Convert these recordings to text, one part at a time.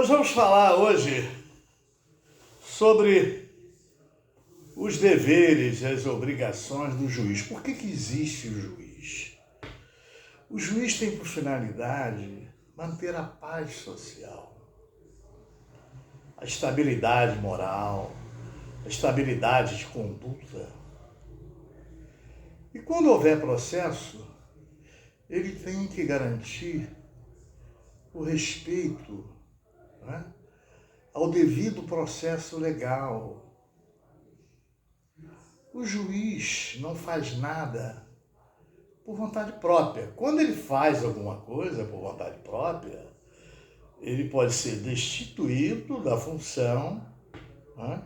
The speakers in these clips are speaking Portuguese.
Nós vamos falar hoje sobre os deveres e as obrigações do juiz. Por que existe o juiz? O juiz tem por finalidade manter a paz social, a estabilidade moral, a estabilidade de conduta. E quando houver processo, ele tem que garantir o respeito, né, ao devido processo legal. O juiz não faz nada por vontade própria. Quando ele faz alguma coisa por vontade própria, ele pode ser destituído da função, né?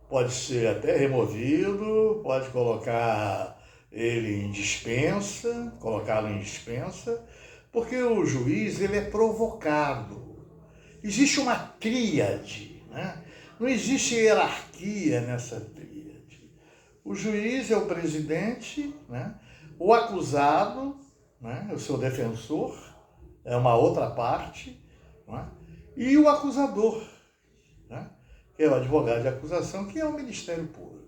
Pode ser até removido, pode colocar ele em dispensa, colocá-lo em dispensa, porque o juiz ele é provocado. Existe uma tríade, né? Não existe hierarquia nessa tríade. O juiz é o presidente, né? O acusado, né? O seu defensor, é uma outra parte, né? E o acusador, né? Que é o advogado de acusação, que é o Ministério Público.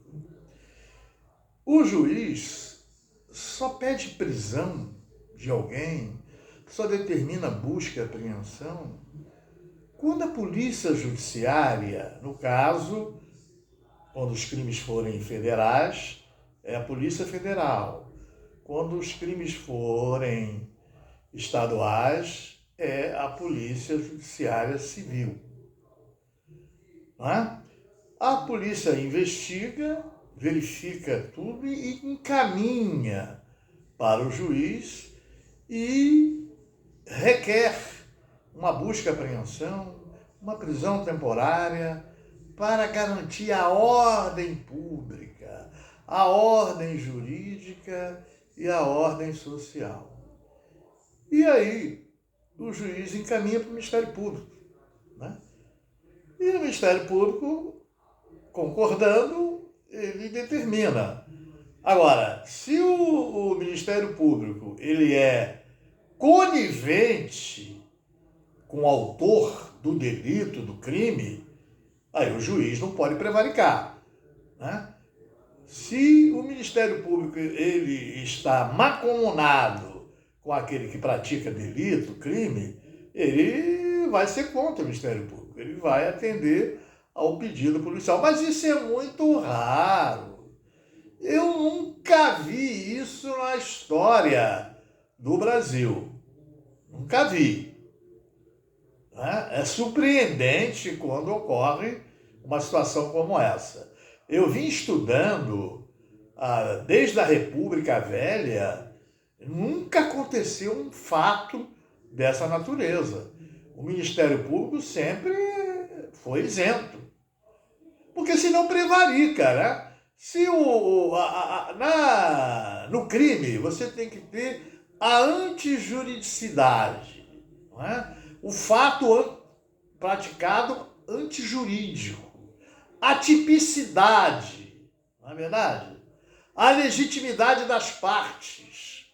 O juiz só pede prisão de alguém, só determina busca e apreensão quando a polícia judiciária, no caso, quando os crimes forem federais, é a Polícia Federal. Quando os crimes forem estaduais, é a Polícia Judiciária Civil. Não é? A polícia investiga, verifica tudo e encaminha para o juiz e requer uma busca e apreensão, uma prisão temporária para garantir a ordem pública, a ordem jurídica e a ordem social. E aí o juiz encaminha para o Ministério Público, né? E o Ministério Público, concordando, ele determina. Agora, se o Ministério Público ele é conivente com o autor do delito, do crime, aí o juiz não pode prevaricar, né? Se o Ministério Público ele está mancomunado com aquele que pratica delito, crime, ele vai ser contra o Ministério Público, ele vai atender ao pedido policial. Mas isso é muito raro. Eu nunca vi isso na história do Brasil. Nunca vi. É surpreendente quando ocorre uma situação como essa. Eu vim estudando desde a República Velha, nunca aconteceu um fato dessa natureza. O Ministério Público sempre foi isento. Porque senão prevarica, né? Se no crime você tem que ter a antijuridicidade, não é? O fato praticado antijurídico, a tipicidade, não é verdade? A legitimidade das partes,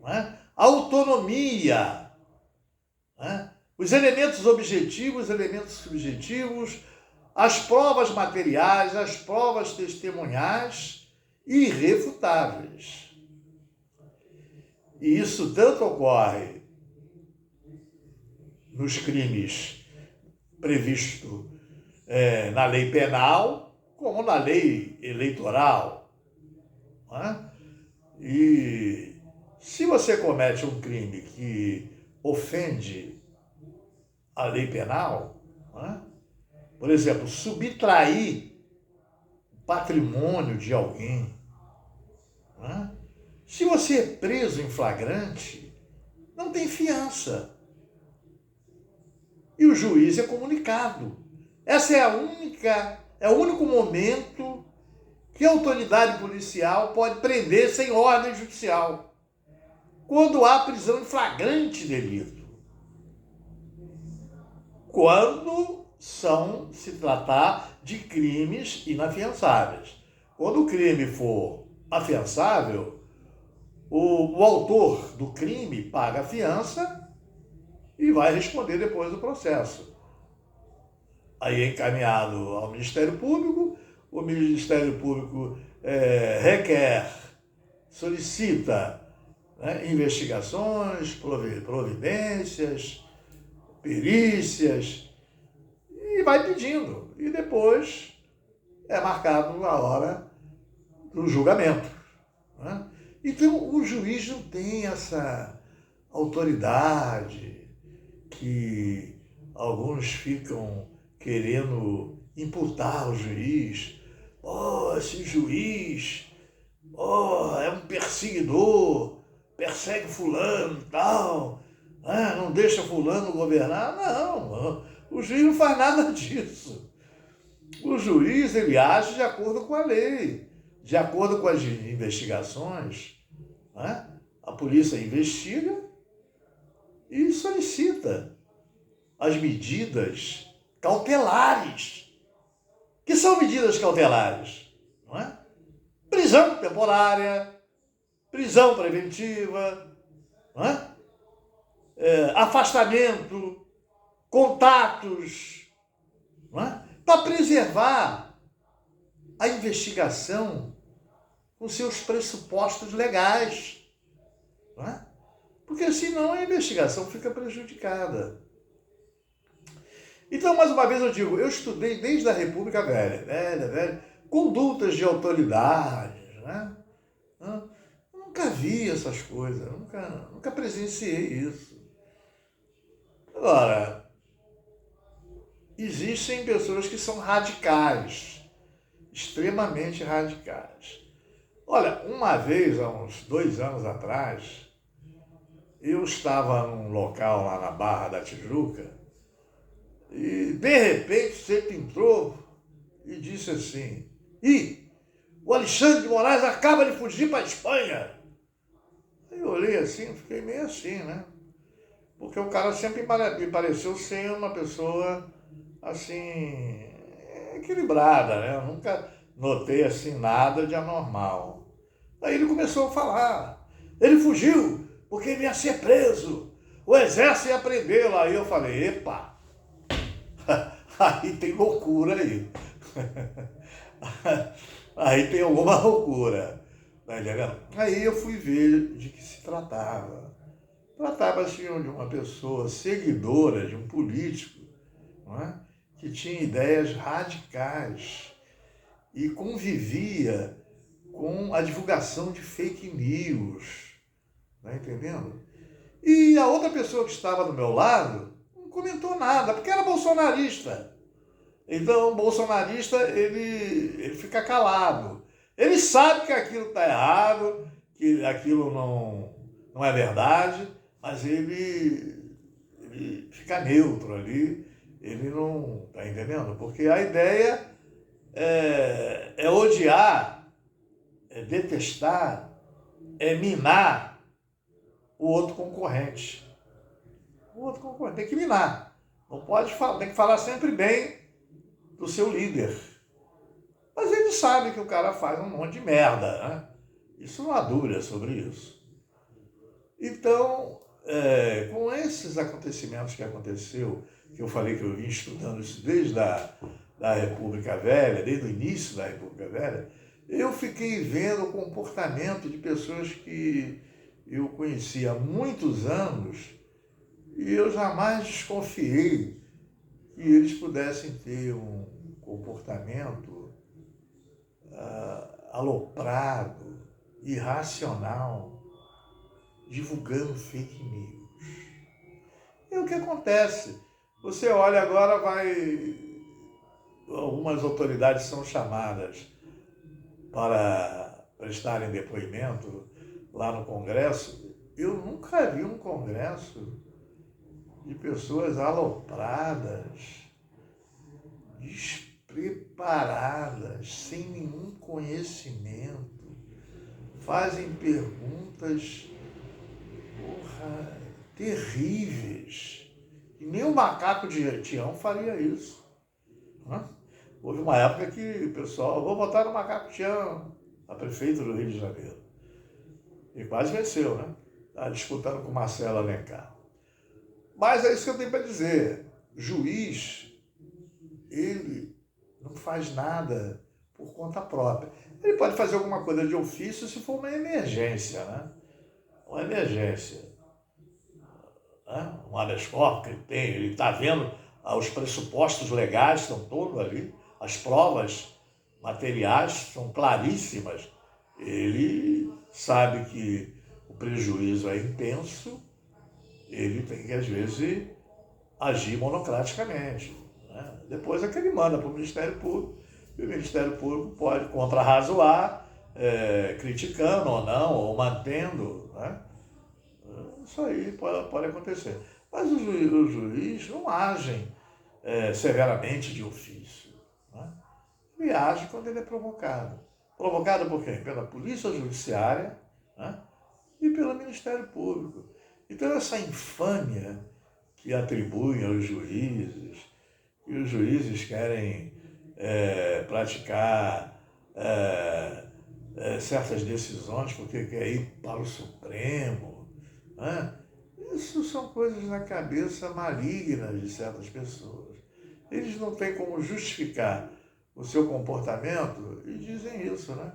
não é? A autonomia, não é? Os elementos objetivos, elementos subjetivos, as provas materiais, as provas testemunhais irrefutáveis. E isso tanto ocorre nos crimes previstos na lei penal, como na lei eleitoral. Não é? E se você comete um crime que ofende a lei penal, não é? Por exemplo, subtrair o patrimônio de alguém, não é? Se você é preso em flagrante, não tem fiança. E o juiz é comunicado. Essa é o único momento que a autoridade policial pode prender sem ordem judicial. Quando há prisão em flagrante delito. Quando se tratar de crimes inafiançáveis. Quando o crime for afiançável, o autor do crime paga a fiança e vai responder depois do processo. aí é encaminhado ao Ministério Público, o Ministério Público requer, solicita, né, investigações, providências, perícias, e vai pedindo. E depois é marcado a hora do julgamento, né? Então o juiz não tem essa autoridade que alguns ficam querendo imputar ao juiz. Oh, esse juiz, oh, é um perseguidor, persegue fulano e tal, não deixa fulano governar. Não, o juiz não faz nada disso. O juiz, ele age de acordo com a lei, de acordo com as investigações, né? A polícia investiga e solicita as medidas cautelares. Que são medidas cautelares? Não é? Prisão temporária, prisão preventiva, não é? Afastamento, contatos, não é? Para preservar a investigação com seus pressupostos legais, não é? Porque senão a investigação fica prejudicada. Então, mais uma vez eu digo, eu estudei desde a República Velha, condutas de autoridades, né? Eu nunca vi essas coisas, nunca presenciei isso. Agora, existem pessoas que são radicais, extremamente radicais. Olha, uma vez, há uns 2 anos atrás, eu estava num local lá na Barra da Tijuca e, de repente, você entrou e disse assim: o Alexandre de Moraes acaba de fugir para a Espanha. Aí eu olhei assim, fiquei meio assim, né? Porque o cara sempre me pareceu ser uma pessoa, assim, equilibrada, né? Eu nunca notei, assim, nada de anormal. Aí ele começou a falar. Ele fugiu porque ele ia ser preso. O exército ia prendê-lo. Aí eu falei, epa, aí tem loucura aí. Aí tem alguma loucura. Tá entendendo? Aí eu fui ver de que se tratava. Tratava-se de uma pessoa seguidora de um político, não é? Que tinha ideias radicais e convivia com a divulgação de fake news. Tá entendendo? E a outra pessoa que estava do meu lado não comentou nada, porque era bolsonarista. Então, o bolsonarista, ele fica calado. Ele sabe que aquilo está errado, que aquilo não é verdade, mas ele fica neutro ali, ele não está entendendo? Porque a ideia é odiar, é detestar, é minar o outro concorrente. O outro concorrente tem que minar. Não pode falar, tem que falar sempre bem do seu líder. Mas ele sabe que o cara faz um monte de merda, né? Isso não há dúvida sobre isso. Então, com esses acontecimentos que aconteceu, que eu falei que eu vim estudando isso desde da República Velha, desde o início da República Velha, eu fiquei vendo o comportamento de pessoas que eu conheci há muitos anos e eu jamais desconfiei que eles pudessem ter um comportamento aloprado, irracional, divulgando fake news. E o que acontece? Você olha agora, algumas autoridades são chamadas para prestarem depoimento lá no Congresso. Eu nunca vi um Congresso de pessoas alopradas, despreparadas, sem nenhum conhecimento, fazem perguntas, terríveis. E nem o macaco de Tião faria isso. Houve uma época que o pessoal, vou votar no macaco Tião, a prefeita do Rio de Janeiro. E quase venceu, né? Está disputando com Marcelo Alencar. Mas é isso que eu tenho para dizer. Juiz, ele não faz nada por conta própria. Ele pode fazer alguma coisa de ofício se for uma emergência, né? Uma emergência, né? Um habeas corpus que ele está vendo, os pressupostos legais estão todos ali, as provas materiais são claríssimas. Ele sabe que o prejuízo é intenso, ele tem que, às vezes, agir monocraticamente, né? Depois é que ele manda para o Ministério Público, e o Ministério Público pode contrarrazoar, criticando ou não, ou mantendo, né? Isso aí pode acontecer. Mas o juiz não agem severamente de ofício, né? Ele age quando ele é provocado. Provocado por quem? Pela Polícia Judiciária, né? E pelo Ministério Público. Então essa infâmia que atribuem aos juízes, e os juízes querem praticar certas decisões porque quer ir para o Supremo, né? Isso são coisas na cabeça malignas de certas pessoas. Eles não têm como justificar o seu comportamento e dizem isso, né?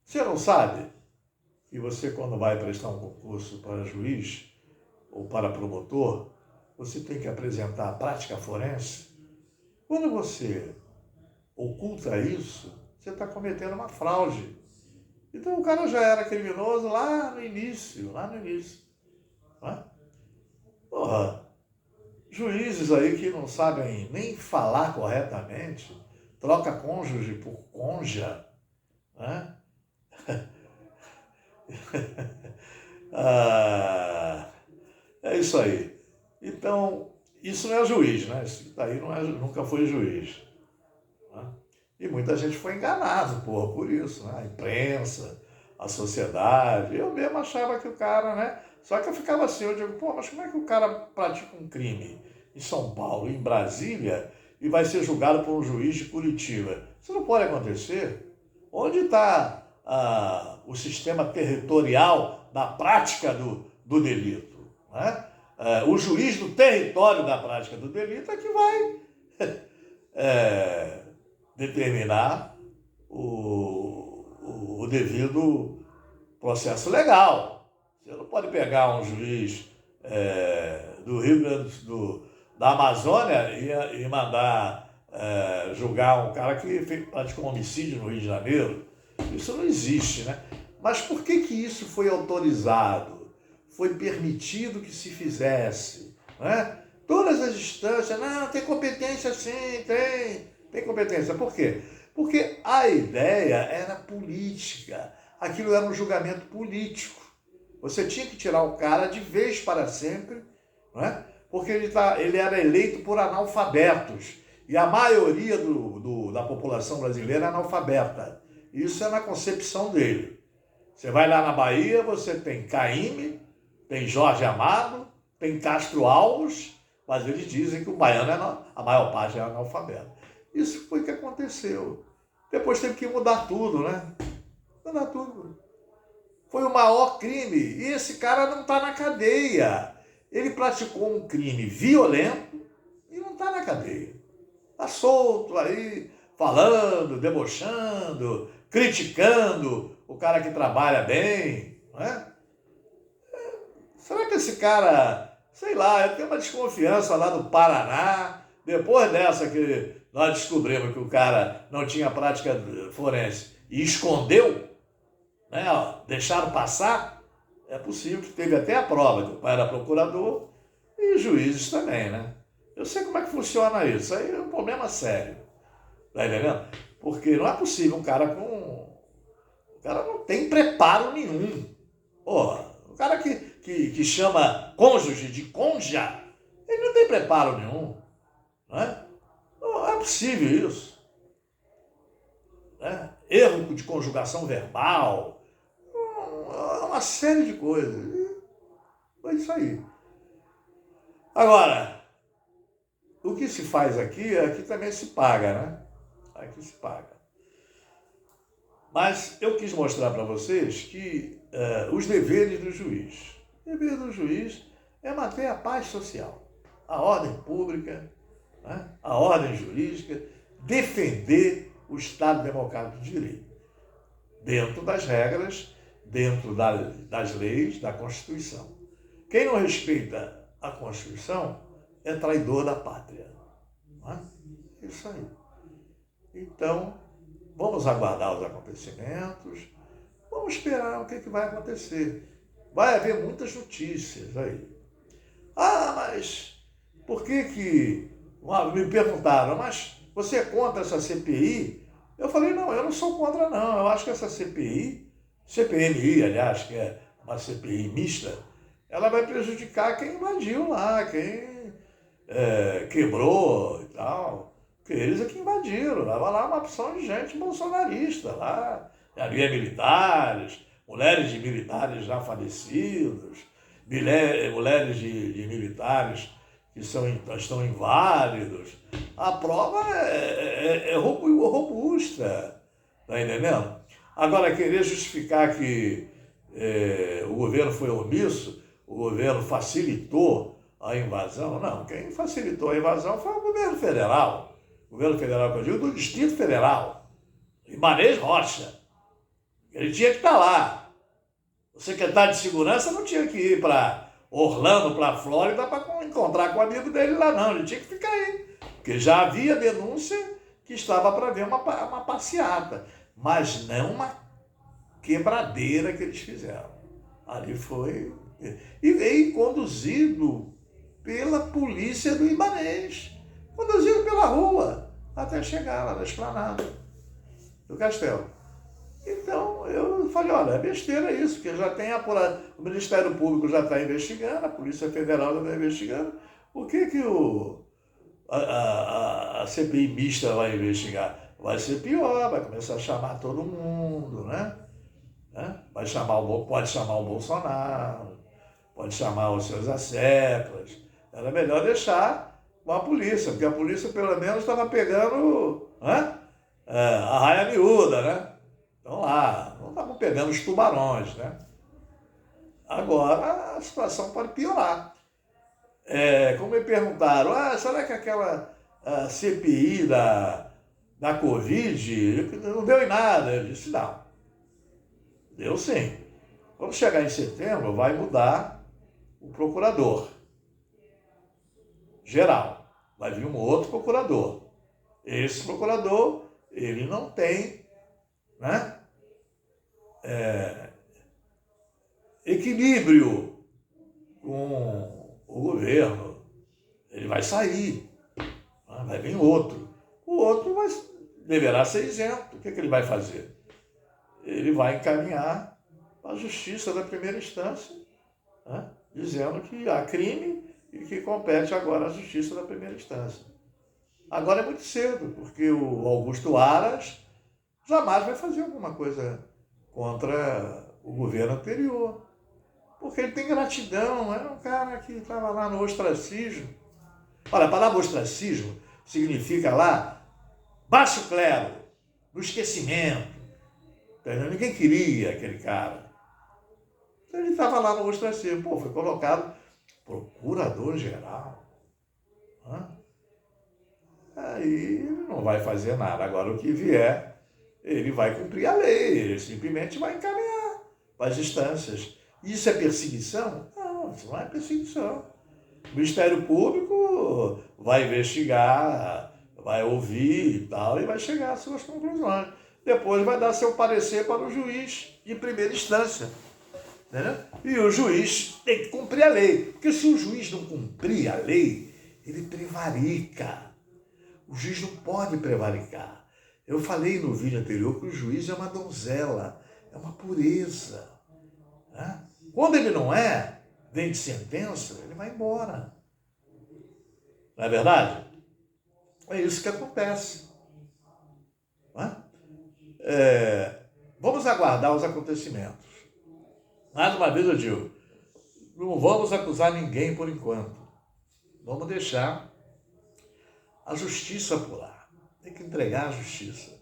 Você não sabe que você, quando vai prestar um concurso para juiz ou para promotor, você tem que apresentar a prática forense? Quando você oculta isso, você está cometendo uma fraude. Então o cara já era criminoso lá no início, né? Porra, juízes aí que não sabem nem falar corretamente, troca cônjuge por conja, né? É isso aí. Então, isso não é juiz, né? Isso daí nunca foi juiz, né? E muita gente foi enganado, por isso, né? A imprensa, a sociedade. Eu mesmo achava que o cara, né? Só que eu ficava assim, eu digo, mas como é que o cara pratica um crime em São Paulo, em Brasília, e vai ser julgado por um juiz de Curitiba? Isso não pode acontecer. Onde está o sistema territorial da prática do delito, né? O juiz do território da prática do delito é que vai determinar o devido processo legal. Você não pode pegar um juiz do Rio Grande da Amazônia e mandar julgar um cara que praticou um homicídio no Rio de Janeiro. Isso não existe, né? Mas por que isso foi autorizado? Foi permitido que se fizesse, né? Todas as instâncias, não, tem competência sim, tem competência. Por quê? Porque a ideia era política, aquilo era um julgamento político. Você tinha que tirar o cara de vez para sempre, né? Porque ele era eleito por analfabetos, e a maioria da população brasileira é analfabeta. Isso é na concepção dele. Você vai lá na Bahia, você tem Caymmi, tem Jorge Amado, tem Castro Alves, mas eles dizem que o baiano, a maior parte é analfabeto. Isso foi o que aconteceu. Depois teve que mudar tudo, né? Mudar tudo. Foi o maior crime, e esse cara não está na cadeia. Ele praticou um crime violento e não está na cadeia. Está solto aí, falando, debochando, criticando o cara que trabalha bem, não é? Será que esse cara, sei lá, eu tenho uma desconfiança lá do Paraná, depois dessa que nós descobrimos que o cara não tinha prática forense e escondeu, né, deixaram passar, é possível que teve até a prova, que o pai era procurador e os juízes também, né? Eu sei como é que funciona isso, isso aí é um problema sério, tá entendendo? Porque não é possível um cara o cara não tem preparo nenhum. Porra, o cara que chama cônjuge de conja, ele não tem preparo nenhum, né? Não é possível isso, né? Erro de conjugação verbal, uma série de coisas. É isso aí. Agora, o que se faz aqui também se paga, né? Aqui se paga. Mas eu quis mostrar para vocês que os deveres do juiz. O dever do juiz é manter a paz social, a ordem pública, né? A ordem jurídica, defender o Estado Democrático de Direito, dentro das regras, dentro das leis, da Constituição. Quem não respeita a Constituição é traidor da pátria. Não é? Isso aí. Então, vamos aguardar os acontecimentos, vamos esperar o que vai acontecer. Vai haver muitas notícias aí. Ah, mas por que me perguntaram, mas você é contra essa CPI? Eu falei, não, eu não sou contra, não. Eu acho que essa CPMI, aliás, que é uma CPI mista, ela vai prejudicar quem invadiu lá, quem quebrou e tal. Porque eles é que invadiram. Estava lá uma opção de gente bolsonarista lá. Havia militares, mulheres de militares já falecidos, mulheres de militares que estão inválidos. A prova é robusta, tá entendendo? Agora, querer justificar que o governo foi omisso, o governo facilitou a invasão, não, quem facilitou a invasão foi o governo federal. O governo federal, que eu digo, do Distrito Federal, Ibanez Rocha. Ele tinha que estar lá. O secretário de Segurança não tinha que ir para Orlando, para a Flórida, para encontrar com o amigo dele lá, não. Ele tinha que ficar aí. Porque já havia denúncia que estava para ver uma passeata. Mas não uma quebradeira que eles fizeram. Ali foi... E veio conduzido pela polícia do Ibanez. Conduzido pela rua, até chegar lá na esplanada do Castelo. Então, eu falei, olha, é besteira isso, porque já tem apurado, o Ministério Público já está investigando, a Polícia Federal já está investigando. O que a CPI mista vai investigar? Vai ser pior, vai começar a chamar todo mundo, né? Pode chamar o Bolsonaro, pode chamar os seus asseclas. Era melhor deixar com a polícia, porque a polícia pelo menos estava pegando a raia miúda, né? Então lá, não estavam pegando os tubarões, né? Agora a situação pode piorar. Como me perguntaram, será que aquela CPI da Covid não deu em nada? Eu disse, não. Deu sim. Quando chegar em setembro, vai mudar o procurador geral. Vai vir um outro procurador. Esse procurador, ele não tem, né, equilíbrio com o governo. Ele vai sair, vai vir outro. O outro deverá ser isento. O que ele vai fazer? Ele vai encaminhar para a justiça da primeira instância, né, dizendo que há crime e que compete agora à justiça da primeira instância. Agora é muito cedo, porque o Augusto Aras jamais vai fazer alguma coisa contra o governo anterior. Porque ele tem gratidão, era um cara que estava lá no ostracismo. Olha, a palavra ostracismo significa lá baixo clero, no esquecimento. Ninguém queria aquele cara. Então ele estava lá no ostracismo. Foi colocado procurador-geral. Aí ele não vai fazer nada. Agora o que vier, ele vai cumprir a lei. Ele simplesmente vai encaminhar para as instâncias. Isso é perseguição? Não, isso não é perseguição. O Ministério Público vai investigar, vai ouvir e tal, e vai chegar às suas conclusões. Depois vai dar seu parecer para o juiz de primeira instância. Entendeu? E o juiz tem que cumprir a lei. Porque se o juiz não cumprir a lei, ele prevarica. O juiz não pode prevaricar. Eu falei no vídeo anterior que o juiz é uma donzela, é uma pureza. Quando ele não é, vem de sentença, ele vai embora. Não é verdade? É isso que acontece. Vamos aguardar os acontecimentos. Mais uma vez eu digo, não vamos acusar ninguém por enquanto. Vamos deixar a justiça apurar. Tem que entregar a justiça.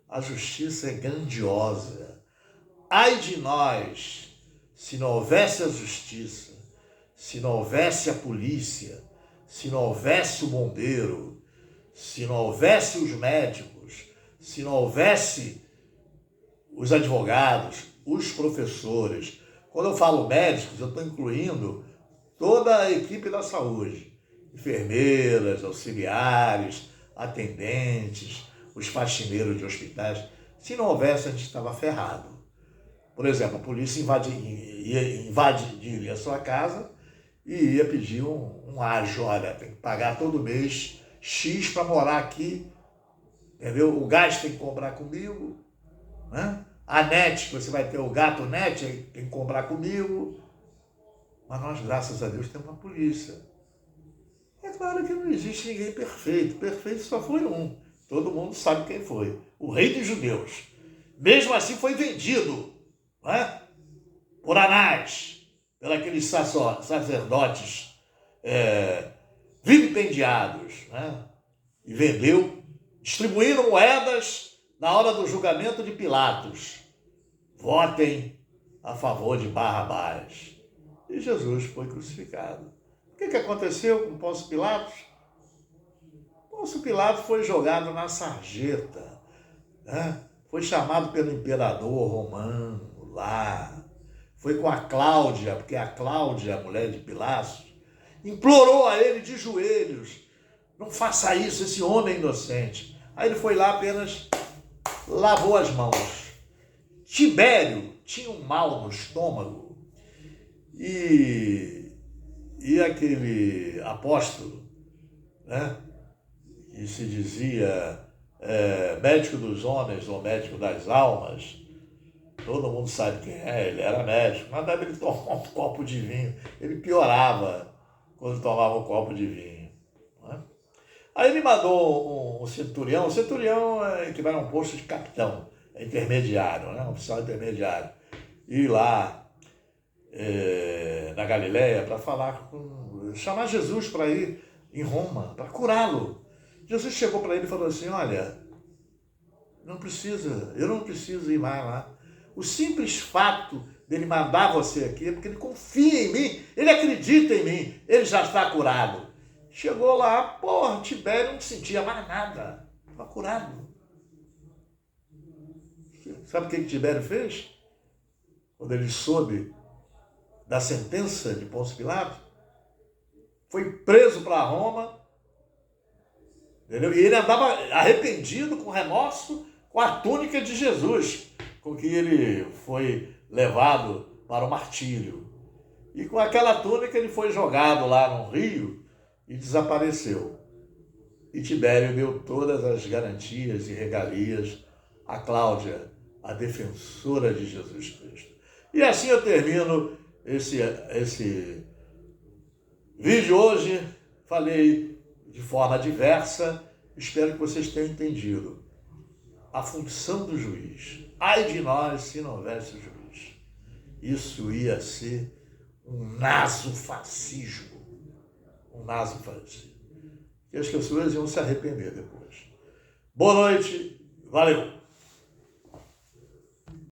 A justiça é grandiosa. Ai de nós, se não houvesse a justiça, se não houvesse a polícia, se não houvesse o bombeiro, se não houvesse os médicos, se não houvesse os advogados, os professores. Quando eu falo médicos, eu estou incluindo toda a equipe da saúde. Enfermeiras, auxiliares, atendentes, os faxineiros de hospitais. Se não houvesse, a gente estava ferrado. Por exemplo, a polícia invadiria a sua casa e ia pedir um ágio. Olha, tem que pagar todo mês X para morar aqui, entendeu? O gás tem que comprar comigo, né? A net, você vai ter o gato net, tem que comprar comigo. Mas nós, graças a Deus, temos uma polícia. É claro que não existe ninguém perfeito. Perfeito só foi um. Todo mundo sabe quem foi. O rei dos judeus. Mesmo assim foi vendido, né? Por Anás, por aqueles sacerdotes vilipendiados, né? E vendeu, distribuindo moedas na hora do julgamento de Pilatos. Votem a favor de Barrabás. E Jesus foi crucificado. O que aconteceu com Pôncio Pilatos? Pôncio Pilatos foi jogado na sarjeta, né? Foi chamado pelo imperador romano lá. Foi com a Cláudia, porque a Cláudia, a mulher de Pilatos, implorou a ele de joelhos: não faça isso, esse homem é inocente. Aí ele foi lá, apenas lavou as mãos. Tibério tinha um mal no estômago e aquele apóstolo, né, que se dizia médico dos homens ou médico das almas, todo mundo sabe quem é, ele era médico, mandava ele tomar um copo de vinho, ele piorava quando tomava um copo de vinho, né? Aí ele mandou um centurião. O centurião equivale a um posto de capitão, é intermediário, né? Um oficial intermediário, ir lá na Galileia para chamar Jesus para ir em Roma, para curá-lo. Jesus chegou para ele e falou assim: olha, eu não preciso ir mais lá. O simples fato dele mandar você aqui é porque ele confia em mim, ele acredita em mim, ele já está curado. Chegou lá, Tibério não sentia mais nada, estava curado. Sabe o que Tibério fez? Quando ele soube da sentença de Pôncio Pilatos, foi preso para Roma, entendeu? E ele andava arrependido, com remorso, com a túnica de Jesus, com que ele foi levado para o martírio. E com aquela túnica ele foi jogado lá no rio e desapareceu. E Tibério deu todas as garantias e regalias a Cláudia, a defensora de Jesus Cristo. E assim eu termino esse vídeo hoje. Falei de forma diversa, espero que vocês tenham entendido a função do juiz. Ai de nós se não houvesse juiz. Isso ia ser um nasofascismo. Um nasofascismo. E as pessoas iam se arrepender depois. Boa noite, valeu!